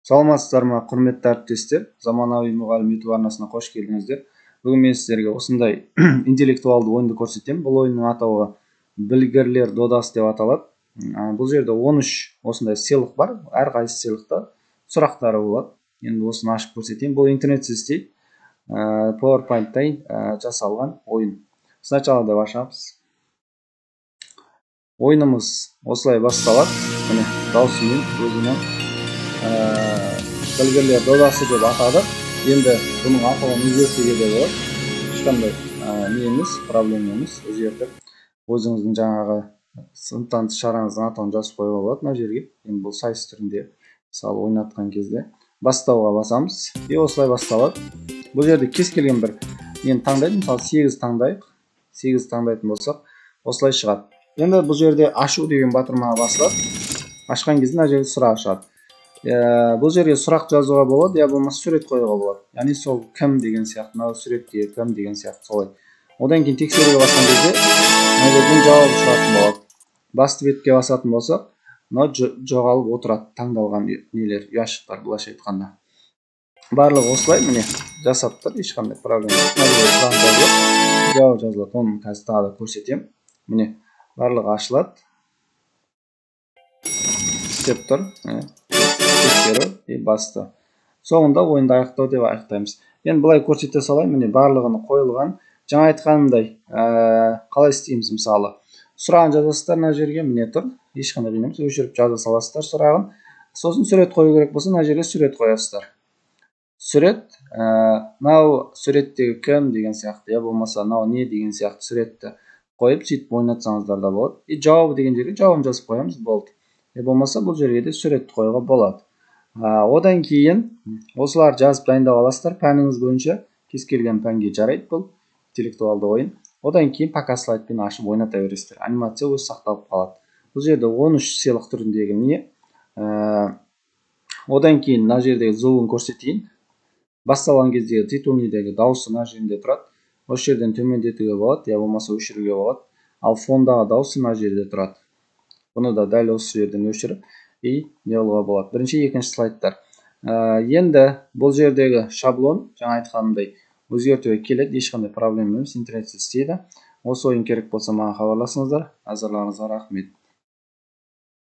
Саламатсыздар ма, құрметті әріптестер? Заманауи мұғалім YouTube арнасына қош келдіңіздер. Бүгін мен сіздерге осындай интеллектуалды ойынды көрсетемін. Бұл ойынның атауы білгірлер додасы деп аталады. Бұл жерде 13 осындай сыйлық бар. Әрқайсы сыйлықта сұрақтары болады. Енді осыны ашып көрсетейін. Бұл интернетсіз істейді. PowerPoint-та жасалған ойын. Сначала деп ашамыз. Ойынымыз осылай басталады. Міне даусымен өзінің білгірлер додасы деп атады. Енді бұның атауын өзгертуге де болады. Ешқандай не емес, проблема емес. Өзгертіп өзіңіздің жаңағы сыныптан тыс шараңыздың атауын жазып қоюға болады мына жерге. Енді бұл сайыс түрінде мысалы ойнатқан кезде бастауға басамыз. И осылай басталады. Бұл жерде кез келген бір енді таңдайды. Мысалы 8 таңдайық. 8 таңдайтын болсақ, осылай шығады. Енді бұл жерде ашу деген батырмаға басылады. Ашқан кезде мына жерде сұрақ шығады. Бұл жерге сұрақ жазуға болады, я болмаса сурет қоюға болады. Яғни сол кім деген сияқты, мына суретке кім деген сияқты солай. Одан кейін тексеруге басқан кезде мына жерден жауап шығатын болады. Басты бетке басатын болсақ, мынау жоғалып отырады таңдалған нелер, ұяшықтар былайша айтқанда. Барлығы осылай міне жасап тұр, ешқандай проблема жоқ. Мына жерде сұрақ жазылып, жауап жазылады. Оны қазір тағы да көрсетемін. Міне барлығы ашылады. Істеп тұр. Басты. Соңында ойынды аяқтау деп аяқтаймыз. Енді былай көрсете салайын, міне барлығыны қойылған. Жаңа айтқанымдай, қалай істейміз мысалы. Сұрағын жазасыздар мына жерге, міне тұр. Ешқандай қиын емес, өшіріп жаза саласыздар сұрағын. Сосын сурет қою керек болса, мына жерге сурет қоясыздар. Сурет, мынау суреттегі кім деген сияқты, я болмаса мынау не деген сияқты суретті қойып, сөйтіп ойнатсаңыздар да болады. И жауабы деген жерге жауабын жазып қоямыз, болды. Я болмаса бұл жерге де суретті қоюға болады. Одан кейін осылар жазып дайындап аласыздар пәніңіз бойынша, кез келген пәнге жарайды бұл интеллектуалды ойын. Одан кейін пока слайдпен ашып ойната бересіздер. Анимация өзі сақталып қалады. Бұл жерде 13 сыйлық түріндегі не? Одан кейін мына жердегі звугын көрсетейін. Басталған кездегі титульныйдегі дауысы мына жерде тұрады. Осы жерден төмендетуге болады, я болмаса өшіруге болады. Ал фондағы дауысы мына жерде тұрады. Бұны да дәл осы жерден өшіріп и не алуға болады. Бірінші, екінші слайдтар. Енді бұл жердегі шаблон, жаңа айтқанымдай, өзгертуге келеді, ешқандай проблема емес, интернетсіз істейді. Осы ойын керек болса маған хабарласыңыздар. Назарларыңызға рахмет.